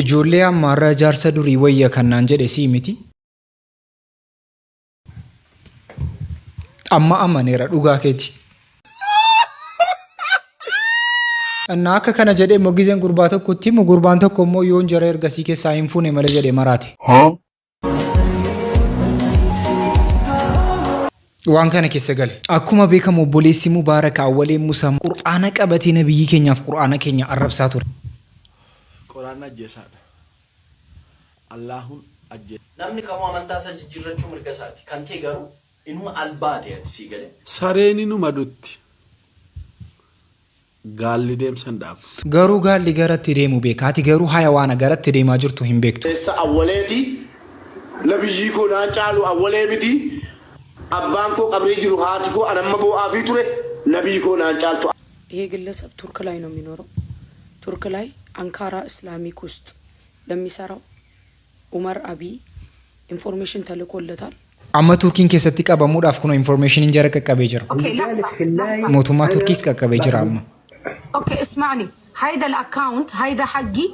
Ijoollee ammaarraa jaarsa durii wayya kannaan jedhe sii miti. Amma amaneera dhugaa keeti. Annaa akka kana jedhee mogizeen gurbaa tokkotti immoo gurbaan tokko immoo yoon jara ergasii keessaa hin fuune malee jedhee maraate. Waan kana keessa gale. Akkuma beekamu obboleessi Mubaarak Awwalee Musaa Qur'aana qabatee nabiyyi keenyaaf Qur'aana keenya arrabsaa ture. Qur'aana ajjeesaadha. Allahun ajjeesa. Namni kamuu amantaa isaa jijjiirrachuu mirga isaati. Kan kee garuu inuma albaate ati sii gale. Sareen inuma dutti. Gaalli deemsan dhaaba. Garuu gaalli garatti deemu beeka. Ati garuu hayawaana garatti deemaa jirtu hin beektu. Eessa Awwaleeti nabiyyi koo naan caalu Awwalee miti. Abbaan koo qabree jiru haati koo anamma bo'aa fi ture nabiyyi koo naan caaltu. ይሄ ግለሰብ ቱርክ ላይ ነው የሚኖረው። ቱርክ ላይ አንካራ እስላሚክ ውስጥ ለሚሰራው ኡመር አቢ ኢንፎርሜሽን ተልኮለታል። Amma Turkiin keessatti qabamuudhaaf kun information jara qaqqabee jira. Mootummaa Turkiis qaqqabee jira amma. اوكي اسمعني هيدا الاكونت هيدا حقي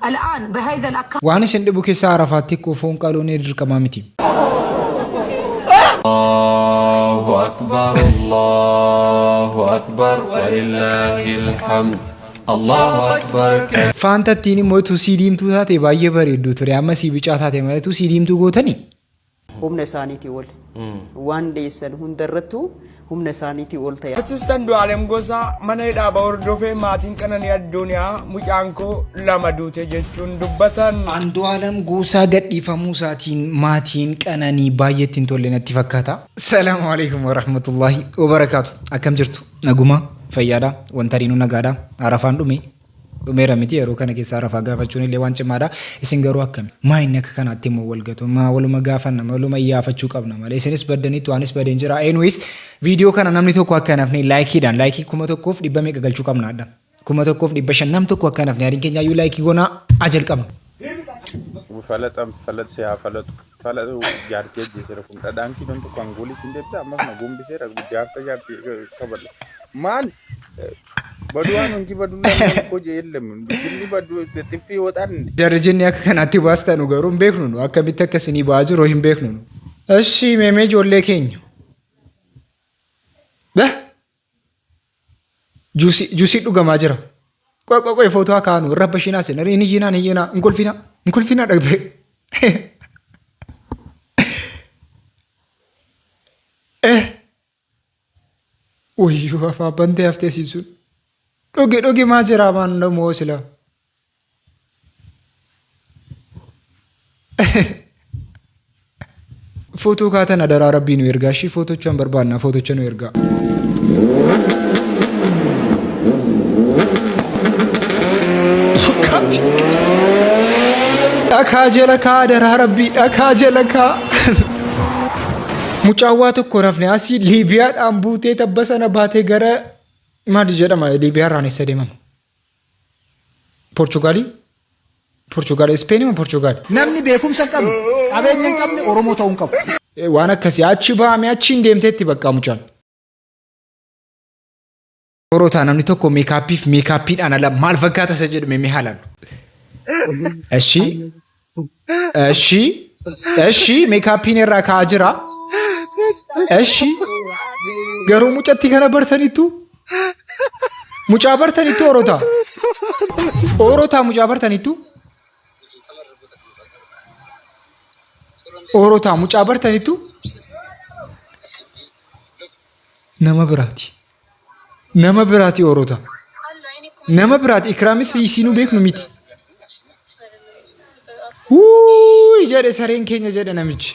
الان بهيدا الاكونت Waan isin dhibu keessa Arafaatti kufuun qaluun dirqamaa miti. الله أكبر ولله الحمد الله أكبر Faantattiin immoo utuu sii diimtuu taate baay'ee bareeddu ture. Amma sii bicaa taate malee utuu sii diimtuu gootanii. humna isaaniitii ol waan dheessan hundarrattu humna isaaniitii ol ta'e. Artistaan Du'aalem Gosaa mana hidhaa hordofee maatiin Qananii Addooniyaa mucaan koo lama duute jechuun dubbatan. Andu'aalem Gosaa gadhiifamuu isaatiin maatiin Qananii baay'eetti hin tolle natti fakkaata. Salaamu alaikum wa rahmatullahi wa barakaatu. Akkam jirtu? Naguma fayyaadha. Wanta riinuu nagaadha. Arafaan dhumeera miti yeroo kana keessa arafaa gaafachuun illee waan cimaadha. Isin garuu akkami? Maa inni akka kanaatti immoo wal gatu? Maa waluma gaafanna? Waluma iyyaafachuu qabna malee isinis baddaniitu waanis badeen jira. Anyways viidiyoo kana namni tokko akka nafne laayikiidhaan laayikii 1,100 meeqa galchuu qabna adda. 1,500 nam tokko akka nafne adiin keenya iyyuu laayikii goonaa ajal qabna. Falat siyaa falatu jaartee jira kun dhadhaan kiiloon tokko angoolii siin deebita ammas na gombisee jaarsa jaartee kabala. Maal baduwaan hunji baduudhaan koo jeellam inni baduu xiffii wodaan. Jarjinni akka kanaatti baastan garuu hin beeknu nu akkamitti akkasinii ba'aa jiru hin beeknu nu. Eshi meemee ijoollee keenya. Juusii dhugamaa jira. Qoy footoo akaanu irra bashinaa sin hin hiyyinaa inkolfinaa dhagbee. Wayyuu afaa bantee haftee siisuun. Dhoge maa jira maan namoo sila. Footoo kaatan adaraa rabbii nu ergaa ishii footochaan barbaanna footocha nu ergaa. Dhakaa jala kaa adaraa rabbii dhakaa jala kaa. Mucaawwaa tokko rafne asii Liibiyaadhaan buutee tabba sana baatee gara maal jedhama Liibiyaarraan eessa deemama? Poorchugaali? Ispeenii moo Poorchugaali? Namni beekumsa qabu qabeenya hin qabne Oromoo ta'uu hin qabu. Waan akkasii achi bahamee achiin deemteetti bakka mucaan. Orotaa namni tokko meekaappiidhaan ala maal fakkaata isa jedhu mee haalaan. Eshi meekaappiin irraa ka'aa jira. Eshi garuu mucatti kana bartanitu mucaa bartanitu Orotaa mucaa bartanitu Orotaa mucaa bartanitu nama biraati Orotaa nama biraati Ikraamis isinuu beeknu miti. Jedhe sareen keenya jedhe namichi.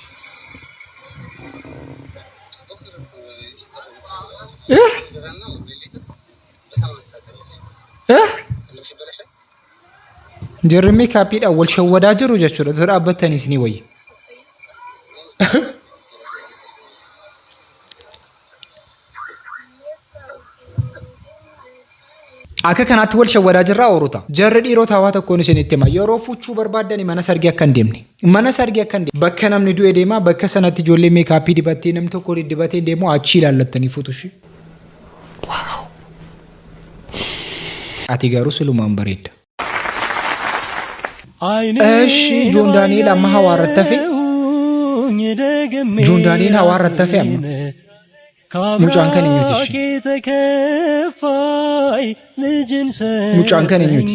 Jarri meekaappiidhaan wal shawwadaa jiru jechuudha. Dura dhaabbattanis ni wayya. Akka kanaatti wal shawwadaa jirraa Orotaa. Jarri dhiirota hawaa tokkoon isinitti hima. Yeroo fuchuu barbaaddani mana sargii akka hin deemne. Bakka namni du'e deemaa bakka sanatti ijoollee meekaappii dibattee namni tokko dibatee deemu achi ilaallattanii fuutushi. Ati garuu silumaan bareedda. እሺ ጆን ዳንኤል አማ ሐዋርያት ተፌ ጆን ዳንኤል ሐዋርያት ተፌ አማ ሙጫን ከነኙት እሺ ሙጫን ከነኙት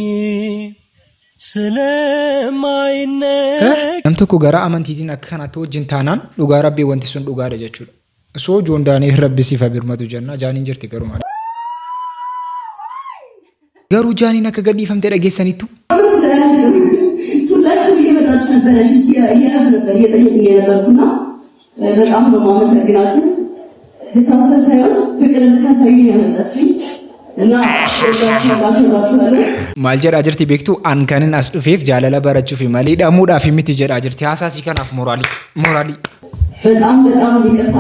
namtu ko gara amantiitiin akka kanatti wajjin taanaan dhugaa rabbii wanti sun dhugaadha jechuudha. So Joon Daani'eel rabbisiif birmatu jenna jaaniin jirti garuu maal. Garuu jaaniin akka gadhiifamte dhageessaniittu. ሁላችሁም እየመጣችሁ ነበረ እሺ እያያችሁ ነበር እየጠየቅኝ የነበርኩና በጣም ነው የማመሰግናችሁ። ልታሰብ ሳይሆን ፍቅርን ልታሳዩ ያመጣችሁኝ maal jedhaa jirti beektu an kanin as dhufeef jaalala barachuuf malee dhamuudhaaf miti jedhaa jirti haasaasii kanaaf mooraalii በጣም ይቅርታ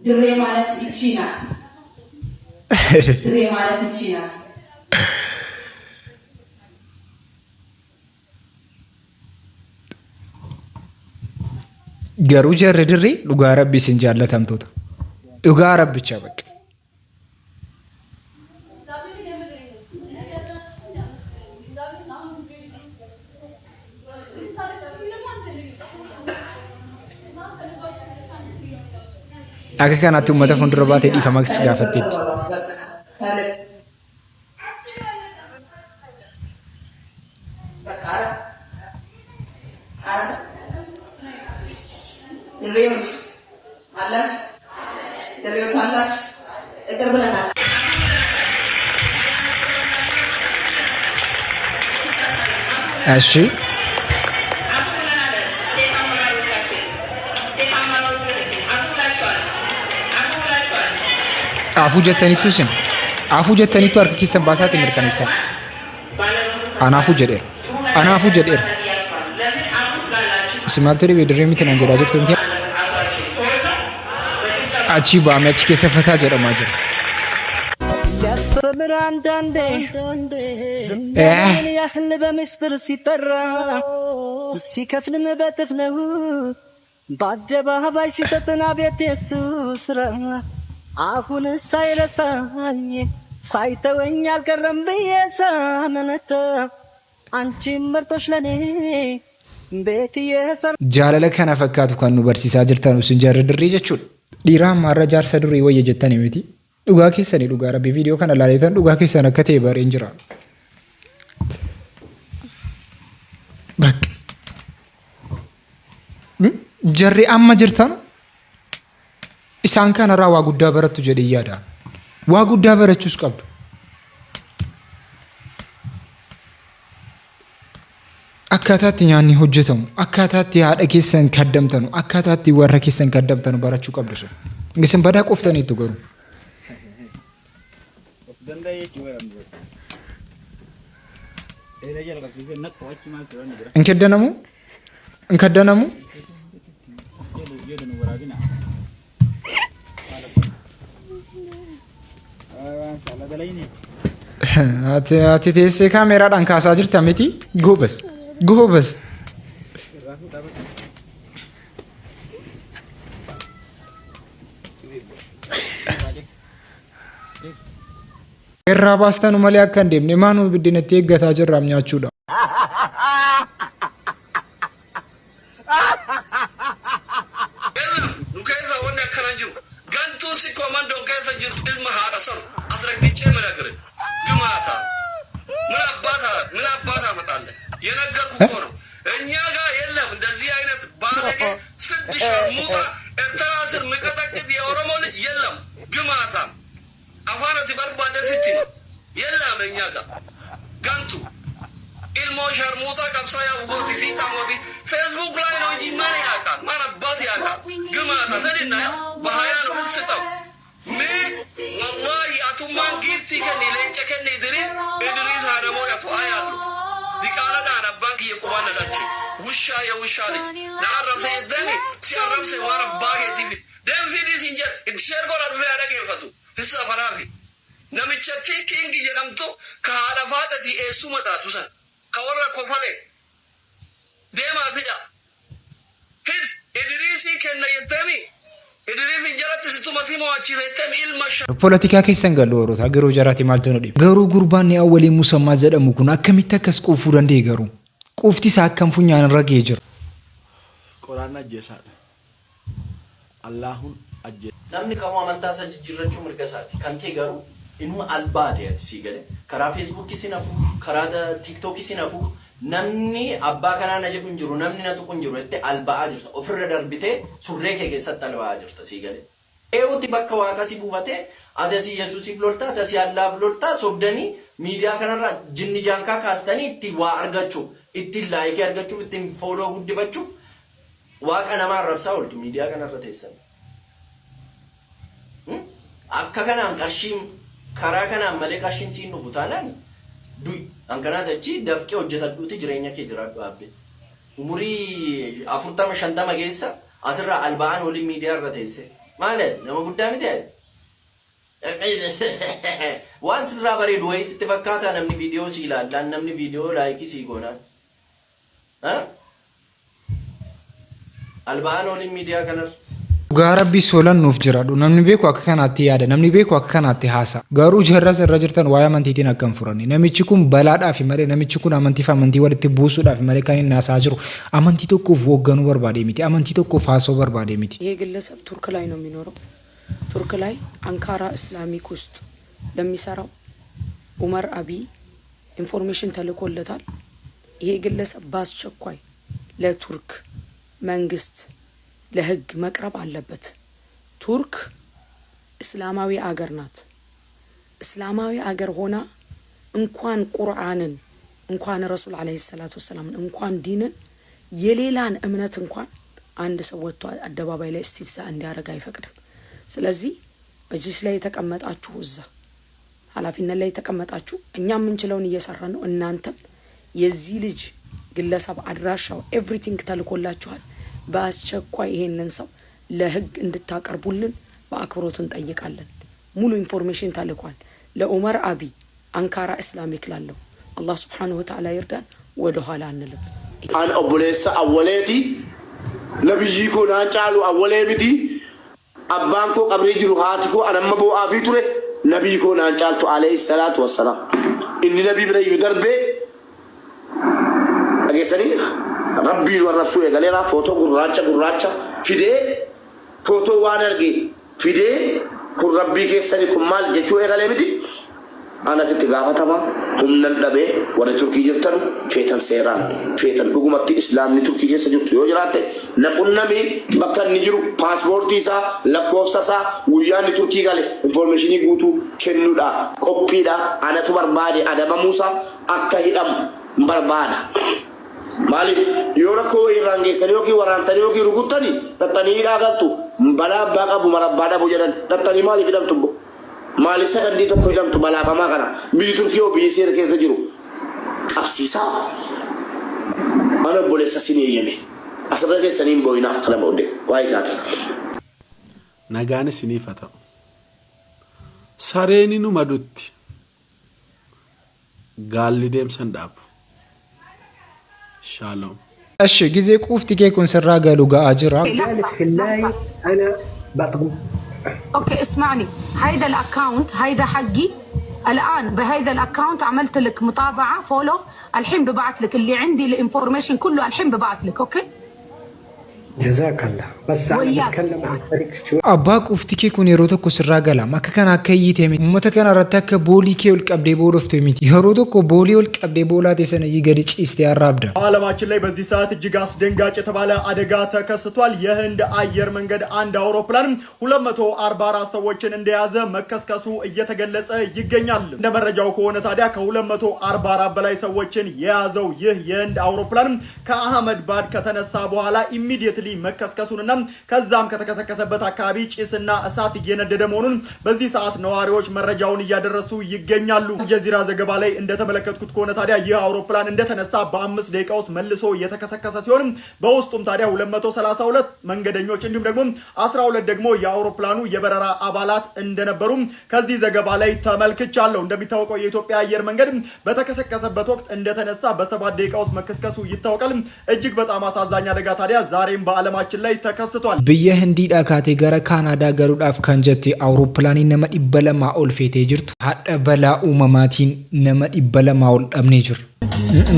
ድሬ ማለት እቺ ናት garuu jarri dirree dhugaa rabbii sin jaallatamtoota dhugaa rabbicha bakka akka kanatti uummata fuuldura baatee dhiifama gaafatteetti. ድሬዎች አላችሁ ድሬዎች አላችሁ እግር ብለናል። እሺ አፉ ጀተኒቱ harka keessan baasaati mirkaneessan anaafu jedheera simaaltu dhibee dirree miti naan jedhaa jirtu miti achi baame achi keessa fataa jedhamaa jira. ያስተምር አንዳንዴ ዝም ያህል በምስጢር ሲጠራ ሲከፍልም በጥፍ ነው በአደባባይ ሲሰጥን አቤት የሱ ስራ አሁን ሳይረሳኝ ሳይተወኝ አልቀረም ብዬ ሳመነታ አንቺን መርጦሽ ለኔ jaalala kana fakkaatu kan nu barsiisaa jirtan usin jarri dirree jechuudha. Dhiiraan maarra jaarsa durii wayya jettanii miti. Dhugaa keessanii dhugaa rabbi viidiyoo kana laaleetan dhugaa keessan akka ta'e bareen jira. Bakka. Jarri amma jirtan isaan kanarraa waa guddaa barattu jedhee yaada. Waa guddaa barachuus qabdu. akkataatti nyaanni hojjetamu akkataatti haadha keessan kaddamtanu akkataatti warra keessan kaddamtanu barachuu qabdu sun isin badaa qoftaniitu garuu inkaddanamu ati teessee kaameraadhaan kaasaa jirta miti goobas irraa baastanu malee akka hin deemne maanuu biddinatti eeggataa jirraam nyaachuudha. namichatti kingi jedhamtu ka haadha faadhati eessuma taatu san ka warra kofalee deemaa fida fid idriisii kenna jettemi Idiriif injalatti situmati moo achi seettee ilma ፖለቲካ keessan galu warroota garuu jaraati maaltu nu dhibe garuu gurbaanni awwalii musammaa jedhamu kun akkamitti akkas quufuu danda'e garuu quufti isaa akkam funyaan irra ga'ee jira qoraan ajjeesaadha Allahun ajjeesa namni qabu amantaa isa jijjiirrachuu mirga isaati kan kee garuu inuma albaate ati sii gale karaa feesbuukii sinafu karaa tiiktookii sinafu namni abbaa kanaa na jedhu hin jiru namni na tuqu hin jiru itti alba'aa jirta ofirra darbitee surree kee keessatti alba'aa jirta sii gale eewutti bakka waaqasi buufate adasi yesuusiif loltaa adasi allaaf loltaa sobdanii miidiyaa kanarraa jinni jaankaa kaastanii itti waa argachuu itti laayikii argachuuf itti fooloo guddifachuu waaqa namaa arrabsaa ooltu miidiyaa kanarra teessan akka kanaan qarshiin karaa kanaan malee qarshiin siin dhufu taanaan du'i hankanaa tachi dafqee hojjetadhuuti jireenya kee jiraadhu abbe umurii 40-50 keessa asirraa alba'aan waliin miidiyaa irra teesse maale nama guddaa miti waan sirraa bareedu wayii sitti fakkaataa namni viidiyoo si ilaallaan namni viidiyoo laayikii si goonaan alba'aan waliin miidiyaa kanarra Dhugaa rabbii solan nuuf jiraadhu namni beeku akka kanaatti yaada namni beeku akka kanaatti haasa garuu jarras irra jirtan waa'ee amantiitiin akkam furani namichi kun balaadhaaf malee namichi kun amantiif amantii walitti buusuudhaaf malee kan inni haasaa jiru amantii tokkoof wogganuu barbaade miti amantii tokkoof haasoo barbaade miti ይሄ ግለሰብ ቱርክ ላይ ነው የሚኖረው ቱርክ ላይ አንካራ እስላሚክ ውስጥ ለሚሰራው ኡመር አቢ ኢንፎርሜሽን ተልኮለታል ይሄ ግለሰብ በአስቸኳይ ለቱርክ መንግስት ለህግ መቅረብ አለበት ቱርክ እስላማዊ አገር ናት እስላማዊ አገር ሆና እንኳን ቁርአንን እንኳን ረሱል አለይሂ ሰላቱ ወሰለም እንኳን ዲንን የሌላን እምነት እንኳን አንድ ሰው ወጥቶ አደባባይ ላይ እስቲፍሳ እንዲያረጋ አይፈቅድም ስለዚህ መጅሊስ ላይ ተቀመጣችሁ እዛ ኃላፊነት ላይ ተቀመጣችሁ እኛም እንችለውን እየሰራን ነው እናንተም የዚህ ልጅ ግለሰብ አድራሻው ኤቭሪቲንግ ተልኮላችኋል በአስቸኳይ ይሄንን ሰው ለህግ እንድታቀርቡልን በአክብሮት እንጠይቃለን ሙሉ ኢንፎርሜሽን ተልኳል ለኡመር አቢ አንካራ እስላሚክ ላለው አላህ Subhanahu Wa Ta'ala ይርዳን ወደ ኋላ አንልም አን ኦቦሌሳ አወሌቲ ነብይ ኮ ናጫሉ አወሌ ቢቲ አባንኮ ቀብሪ ጅሩ ሃቲኮ አነመቦ አፊ ቱሬ ነብይ ኮ ናጫልቱ አለይሂ ሰላቱ ወሰላም ኢኒ ነብይ ብለ ይደርቤ አገሰሪ ربي ورسوله قال لنا فوتو غراچا فيدي فوتو وانرغي فيدي كن ربي كيسني كمال جچو قال لي انا تتغافتما هم ندبه ور تركي جرتن فيتن سيران فيتن حكومت الاسلام ني تركي كيس جرتو يو جرات نقول نبي بكن نجرو پاسپورت تيسا لكوفسا ويان تركي قال انفورميشن يغوتو كنودا كوبيدا انا تو بربادي ادب موسى اكهدم بربادا Malik yora ko irange sariyo ki warantaniyo ki rukutani tatani galtu bala baga bumara bada bojadan tatani mali fidam tumbo mali sa andi to ko fidam to bala kama kana bi turkiyo bi sir ke sajiru afsisa ana bole sasini yeme asaba ke sanin boyna kala bode wai zata nagani sinifata sareni nu madutti galli dem sandap شالوم እሺ ጊዜ ቁፍቲ ከኩን ስራ ጋሉ ጋር አጅራ جالس في اللايف انا بطلب اوكي اسمعني هيدا الاكونت هيدا حقي الان بهيدا الاكونت عملت لك متابعه فولو الحين ببعث لك اللي عندي الانفورميشن كله الحين ببعث لك اوكي جزاك الله بس انا بتكلم عن فريق شو ابا ቁፍቲ ከኩን የሮቶ ኩስራ ጋላ ማከከና ከይቴ ሞተከና ረተከ ቦሊ ከውል ቀብዴ ቦሮፍቶ ሚት የሮቶ ኮ ቦሊ ወል ቀብዴ ቦላት የሰነ ይገድጭ እስቲ ያራብዳ ዓለማችን ላይ በዚህ ሰዓት እጅግ አስደንጋጭ የተባለ አደጋ ተከስቷል የህንድ አየር መንገድ አንድ አውሮፕላን 244 ሰዎችን እንደያዘ መከስከሱ እየተገለጸ ይገኛል እንደ መረጃው ከሆነ ታዲያ ከ244 በላይ ሰዎችን የያዘው ይህ የህንድ አውሮፕላን ከአህመድ ባድ ከተነሳ በኋላ ኢሚዲየትሊ መከስከሱንና ከዛም ከተከሰከሰበት አካባቢ ጭስና እሳት እየነደደ መሆኑን በዚህ ሰዓት ነዋሪዎች መረጃውን እያደረሱ ይገኛሉ ጀዚራ ዘገባ ላይ እንደተመለከቱት ከሆነ ታዲያ ይህ አውሮፕላን እንደተነሳ በ5 ደቂቃ ውስጥ መልሶ እየተከሰከሰ ሲሆን በውስጡም ታዲያ 232 መንገደኞች እንዲሁም ደግሞ 12 ደግሞ የአውሮፕላኑ የበረራ አባላት እንደነበሩ ከዚህ ዘገባ ላይ ተመልክቻለሁ እንደሚታወቀው የኢትዮጵያ አየር መንገድ በተከሰከሰበት ወቅት እንደተነሳ በ7 ደቂቃ ውስጥ መከስከሱ ይታወቃል እጅግ በጣም አሳዛኝ አደጋ ታዲያ ዛሬም በዓለማችን ላይ ተከስቷል። biyya hindiidhaa kaatee gara kaanaadaa galuudhaaf kan jette awurooppilaanii nama 200 ol feetee jirtu hadha balaa uumamaatiin nama 200 ol dhabnee jirra.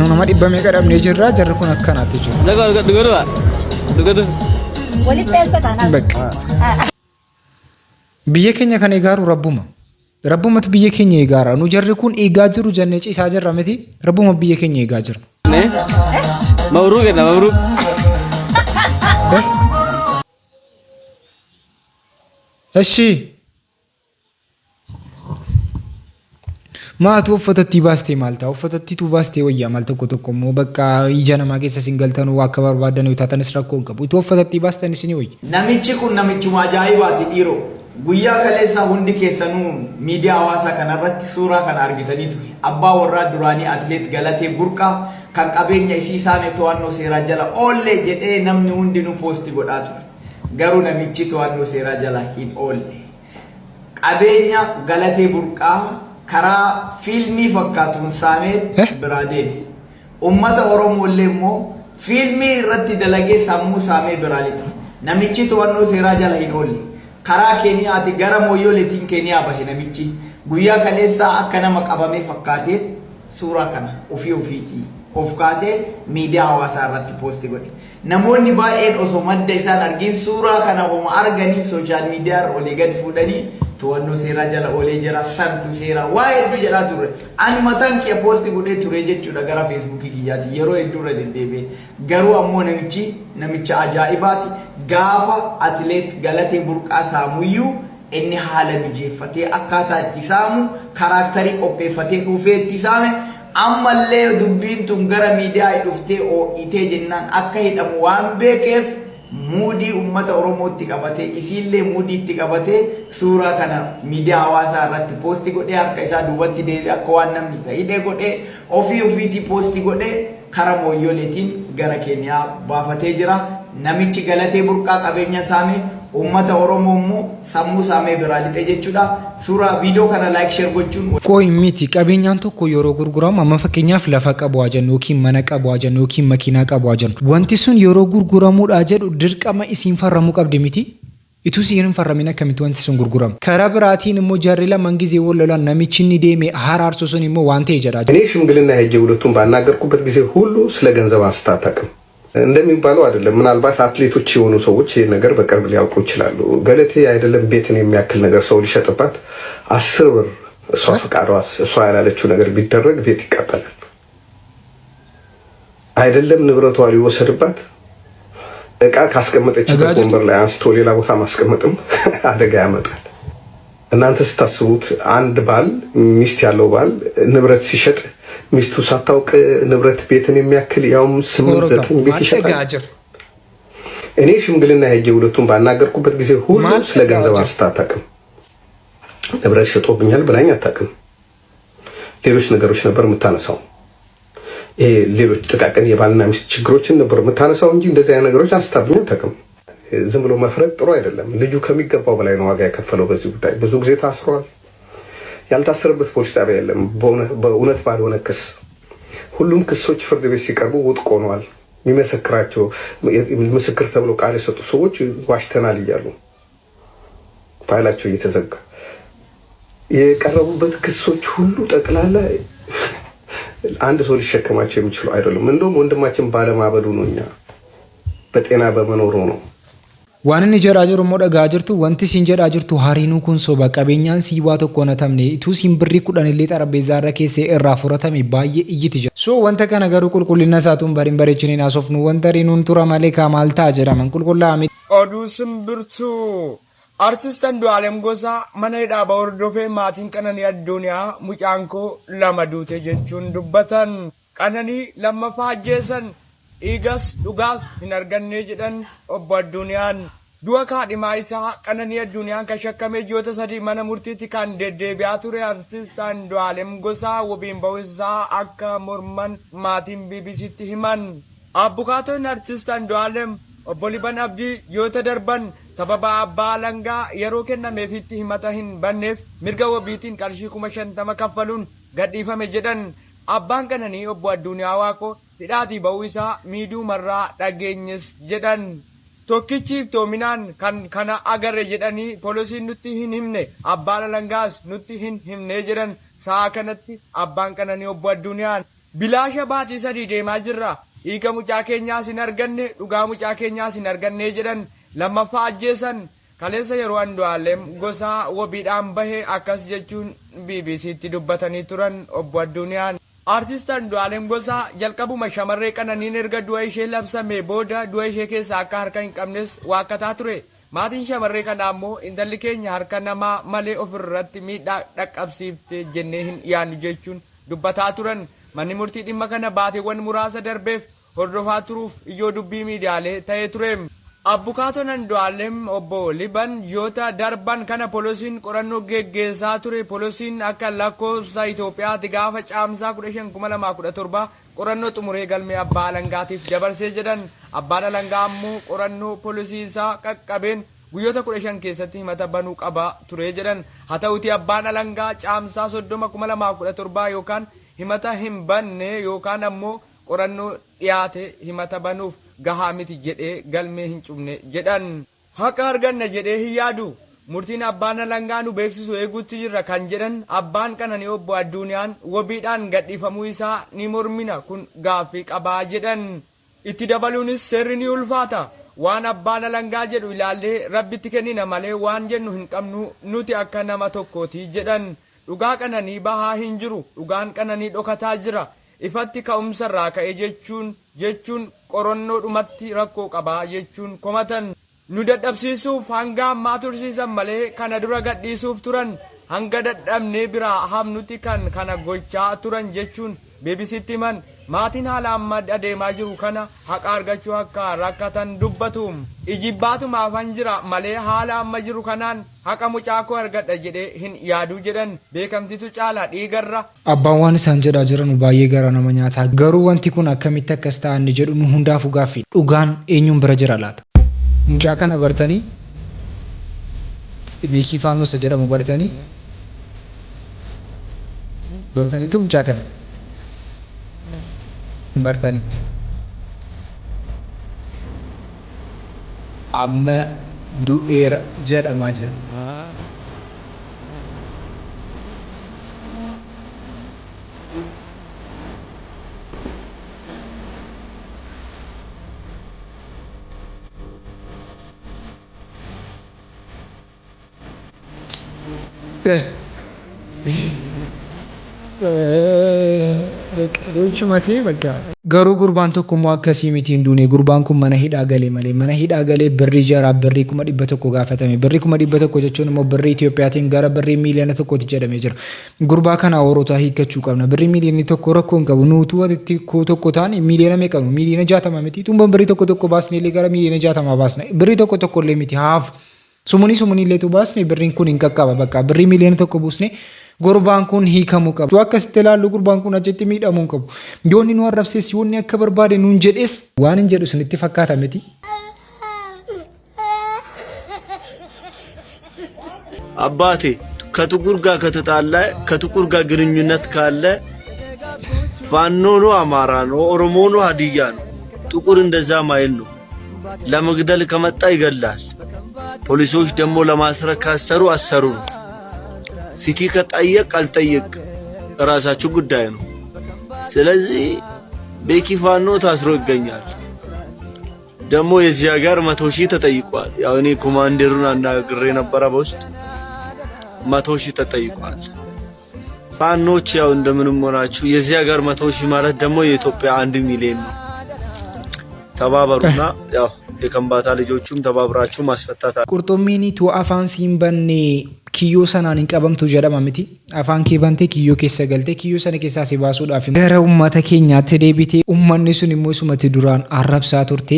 Nama 100 meeqa dhabnee jirra jarri kun akkanaatti jiru. Biyya keenya kan eegaaru rabbumatu biyya keenya eegaara. Nu jarri kun eegaa jiru jennee ciisaa jirra miti. Rabbuma biyya keenya eegaa jira. Mabruuk jedha mabruuk. Eshi maatu uffatatti baastee maaltaa uffatatti tu baastee wayyaa maal tokko tokko immoo bakka ija namaa keessa singaltanuu akka barbaadan yoo taatanis rakkoo hin qabu. Itti uffatatti baastan isin wayya. Namichi kun namichuma ajaa'ibaati dhiiroo. Guyyaa kaleessa hundi keessanuu miidiyaa hawaasaa kanarratti suuraa kana argitanii ture. Abbaa warraa duraanii atileet Galatee Burqaa kan qabeenya isii isaanii to'annoo seeraa jala oolle jedhee namni hundinuu poosti godhaa ture. Garuu namichi to'annoo seeraa jala hin oolle. Qabeenya Galatee Burqaa karaa fiilmii fakkaatuun saamee biraa deeme. Uummata Oromoollee immoo fiilmii irratti dalagee sammuu saamee biraa lixa. Namichi to'annoo seeraa jala hin oolle. Karaa Keeniyaati gara Mooyyoleetiin Keeniyaa bahe namichi guyyaa kaleessaa akka nama qabamee fakkaatee suuraa kana ofiitii of kaasee miidiyaa hawaasaa irratti poosti godhe. Namoonni baay'een osoo madda isaan argin suuraa kana homa arganiif sooshaal miidiyaa irra olii gad fuudhanii to'annoo seeraa jala oolee jira santu seeraa waa hedduu jedhaa ture. Ani mataan kee poosti godhee ture jechuudha gara feesbuukii kiyyaati yeroo hedduu irra deddeebi'e. Garuu ammoo namicha ajaa'ibaati. Gaafa atileet Galatee Burqaa saamuyyuu inni haala mijeeffatee akkaataa itti saamu karaaktarii qopheeffatee dhufee itti saame ammallee dubbiin tun gara miidiyaa dhuftee oo'itee jennaan akka hidhamu waan beekeef muudii uummata Oromootti qabatee isiillee muudii itti qabatee suuraa kana miidiyaa hawaasaa irratti poosti godhee akka isaa duubatti deebi'e akka waan namni isa hidhee godhee ofiitii poosti godhee karaa Mooyyoleetiin gara Keeniyaa baafatee jira. Namichi Galatee Burqaa qabeenya saamee uummata Oromoo immoo sammuu saamee biraa lixe jechuudha. Suuraa viidiyoo kana laayik sheer gochuun. Qoy miti qabeenyaan tokko yeroo gurguramu amma fakkeenyaaf lafa qabu ajannu yookiin mana qabu ajannu yookiin makiinaa qabu ajannu. Wanti sun yeroo gurguramuudha jedhu dirqama isiin farramuu qabdi miti. Ituu siin farramin akkamitti wanti sun gurguramu. Karaa biraatiin immoo jarri lamaan ጊዜ ወለላን ነሚች ni deeme ሀራርሶ ሱን immoo waan ta'e jedha. እኔ ሽምግልና ሄጄ ሁለቱን ባናገርኩበት ጊዜ ሁሉ ስለ ገንዘብ አስታጣቅም እንደሚባለው አይደለም። ምናልባት አትሌቶች የሆኑ ሰዎች ይሄ ነገር በቅርብ ሊያውቁ ይችላሉ። ገለቴ አይደለም ቤትን የሚያክል ነገር ሰው ሊሸጥባት 10 ብር እሷ ፈቃዷ እሷ ያላለችው ነገር ቢደረግ ቤት ይቃጠላል። አይደለም ንብረቷ ሊወሰድባት እቃ ካስቀመጠችበት ወንበር ላይ አንስቶ ሌላ ቦታ ማስቀመጥም አደጋ ያመጣል። እናንተ ስታስቡት አንድ ባል ሚስት ያለው ባል ንብረት ሲሸጥ ሚስቱ ሳታውቅ ንብረት ቤትን የሚያክል ያውም 8-9 ቤት ይሸጣል። እኔ ሽምግልና ሄጄ ሁለቱን ባናገርኩበት ጊዜ ሁሉ ስለ ገንዘብ አስታጣቅም ንብረት ሸጦብኛል ብላኝ አታውቅም። ሌሎች ነገሮች ነበር የምታነሳው። ሌሎች ጥቃቅን የባልና ሚስት ችግሮችን ነበር የምታነሳው እንጂ እንደዚህ አይነት ነገሮች አስታብኝ አታውቅም። ዝም ብሎ መፍረድ ጥሩ አይደለም። ልጁ ከሚገባው በላይ ነው ዋጋ የከፈለው በዚህ ጉዳይ። ብዙ ጊዜ ታስሯል። ያልታሰረበት ፖሊስ ጣቢያ የለም። በእውነት ባልሆነ ክስ ሁሉም ክሶች ፍርድ ቤት ሲቀርቡ ውድቅ ሆነዋል። የሚመሰክራቸው ምስክር ተብሎ ቃል የሰጡ ሰዎች ዋሽተናል እያሉ ፋይላቸው እየተዘጋ የቀረቡበት ክሶች ሁሉ ጠቅላላ አንድ ሰው ሊሸከማቸው የሚችሉ አይደሉም። እንደውም ወንድማችን ባለማበዱ ነው፣ እኛ በጤና በመኖሩ ነው። ዋንን ጀራ ጅሩ ሞደጋ ጅርቱ ወንቲ ሲንጀራ ጅርቱ ሃሪኑ ኩንሶ በቀበኛን ሲዋቶ ኮነተምኔ ቱ ሲምብሪ ኩዳን ሌ ጠረጴዛ ረኬሴ እራ ፎረተም ባየ እይት ጀ ሶ ወንተ ከነገሩ ቁልቁልና ሳቱን በሪን በሬችኔን አሶፍኑ ወንተሪኑን ቱራ ማሌካ ማልታ ጀራመን ቁልቁላ አሚ ኦዱ ስምብርቱ አርቲስት አንዱዓለም ጎሳ መነዳ በወርዶፌ ማቲን ቀነኒ አዱንያ ሙጫንኮ ለመዱቴ ጀቹን ዱበተን ቀነኒ ለመፋጀሰን ኢገስ ዱጋስ ሂነርገኔ ጀደን ኦቦ አዱንያን ዱዋ ካዲማ ኢሳ ቀነኒ አዱንያን ከሸከሜ ጆተ ሰዲ መነ ሙርቲቲ ካን ደደቢያ ቱሬ አርቲስት አንዱዓለም ጎሳ ወቢን በውሳ አካ ሞርመን ማቲን ቢቢሲቲ ሂማን አቡካቶን አርቲስት አንዱዓለም Obboliban abdii yoo darban sababa abbaa langaa yeroo kennameefitti himata hin banneef mirga wabiitiin qarshii 50 kaffaluun gadhiifame jedhan abbaan kananii obbo Addunyaa Waaqoo hidhaatii ba'uu isaa miiduu marraa dhageenyes jedhan tokkichiif toominaan kan kana agarre jedhanii poolisiin nutti hin himne abbaan alangaas nutti hin himne jedhan sa'a kanatti abbaan qananii obbo Adduniyaan bilaasha baatii 3 deemaa jirra hiika mucaa keenyaas hin arganne dhugaa mucaa keenyaas hin arganne jedhan lammaffaa ajjeesan kaleessa yeroo Andu'aalem Gosaa wabiidhaan bahe akkas jechuun BBCtti dubbatanii turan obbo Adduniyaan. Artist Andu'aalem Gosaa jalqabuma shamarree qananiin erga du'a ishee labsame booda du'a ishee keessaa akka harka hin qabnes waakkataa ture. Maatiin shamarree kanaa immoo intalli keenya harka namaa malee ofirratti miidhaa dhaqqabsiifte jennee hin yaannu jechuun dubbataa turan. Manni murtii dhimma kana baateewwan muraasa darbeef hordofaa turuuf ijoo dubbii miidiyaalee ta'ee ture. Abbukaatoon Andu'aalem obbo Liban yoota darban kana poolisiin qorannoo geggeessaa ture. Poolisiin akka lakkoofsa Itoophiyaatti gaafa caamsaa 15/2017 qorannoo xumuree galmee abbaa alangaatiif dabarsee jedhan. Abbaan alangaa ammoo qorannoo poolisii isaa qaqqabeen guyyoota 15 keessatti himata banuu qaba ture jedhan. Haa ta'uutii abbaan alangaa caamsaa 30/2017 yookaan himata hin banne yookaan ammoo qorannoo dhiyaate himata banuuf gahaa miti jedhee galmee hin cufne jedhan. Haqa arganna jedhee hin yaadu. Murtiin abbaan alangaa nu beeksisu eeguutti jirra kan jedhan abbaan qananii obbo Adduniyaan wabiidhaan gadhiifamuu isaa ni mormina kun gaaffii qabaa jedhan. Itti dabaluunis seerri ni ulfaata. Waan abbaan alangaa jedhu ilaallee rabbitti kennina malee waan jennu hin qabnu nuti akka nama tokkooti jedhan. Dhugaa qananii bahaa hin jiru. Dhugaan qananii dhokataa jira. Ifatti ka'umsarraa ka'e jechuun qorannoo dhumatti rakkoo qabaa jechuun komatan. Nu dadhabsiisuuf hanga ammaa tursiisan malee kana dura gadhiisuuf turan hanga dadhabnee biraa hamnuti kan kana gochaa turan jechuun BBCtti himan. Maatiin haala amma adeemaa jiru kana haqa argachuu akka rakkatan dubbatu. Ijibbaatumaaf han jira malee haala amma jiru kanaan haqa mucaa koo argadha jedhee hin yaaduu jedhan beekamtitu caala dhiigarra. Abbaan waan isaan jedhaa jiran baay'ee gara nama nyaataa. Garuu wanti kun akkamitti akkas ta'an jedhu nu hundaafuu gaaffii. Dhugaan eenyuun bira jira laata? Mucaa kana bartanii beekii Faanos jedhamu bartaniitu mucaa kana bartaniitu. Amma du'eera jedhamaa jira. Garuu gurbaan tokko immoo akkasii miti hin duune. Gurbaan kun mana hidhaa galee malee mana hidhaa galee birrii jaraaf birrii 100,000 gaafatame. Birrii 100,000 jechuun immoo birrii Itoophiyaatiin gara birrii miiliyoona tokkooti jedhamee jira. Gurbaa kana hoorotaa hiikkachuu qabna. Birrii miiliyoonni tokko rakkoo hin qabu. Nuutuu walitti tokko taane miiliyoona meeqa qabnu? Miiliyoona 60 miti. Tumban birrii tokko baasnee illee gara miiliyoona 60 baasna. Birrii tokko illee miti haaf. Sumuni illee tu baasne birriin kun hin qaqqaba bakka birrii miiliyoona tokko buusne gurbaan kun hiikamuu qaba. Tu akkasitti ilaallu gurbaan kun achitti miidhamuu hin qabu. Yoonni nu arrabsees yoonni akka barbaade nuun jedhes waan hin jedhu sinitti fakkaata miti. አባቴ ከጥቁር ጋር ከተጣላ ከጥቁር ጋር ግንኙነት ካለ ፋኖ ነው፣ አማራ ነው፣ ኦሮሞ ነው፣ ሀዲያ ነው። ጥቁር እንደዛ ማይል ነው። ለመግደል ከመጣ ይገላል። ፖሊሶች ደግሞ ለማስረክ ካሰሩ አሰሩ። ፊቲ ከጠየቅ አልጠየቅ ራሳችሁ ጉዳይ ነው። ስለዚህ ቤኪ ፋኖ ታስሮ ይገኛል። ደግሞ የዚህ ሀገር 100,000 ተጠይቋል። ያው እኔ ኮማንደሩን አናግሬ ነበር በውስጥ 100,000 ተጠይቋል። ፋኖች ያው እንደምንም ሆናችሁ የዚህ ሀገር 100,000 ማለት ደግሞ የኢትዮጵያ 1 ሚሊዮን ነው። ተባበሩና ያው የከምባታ ልጆቹም ተባብራችሁ ማስፈታት ቁርጦሚኒ ቱ አፋን ሲምበኔ ኪዮ ሰናን እንቀበምቱ ጀደማ ምቲ አፋን ኬባንቴ ኪዮ ኬሰ ገልቴ ኪዮ ሰነ ኬሳ ሲባሱዳፍ ገረ ኡማተ ኬኛት ዴቢቴ ኡማኒ ሱን ሞሱመቲ ዱራን አረብሳ ቱርቴ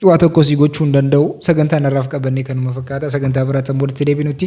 ዋተኮ ሲጎቹ እንደንደው ሰገንታ ነራፍ ቀበኔ ከነመፈካታ ሰገንታ ብራተን ቦድት ዴቢኑቲ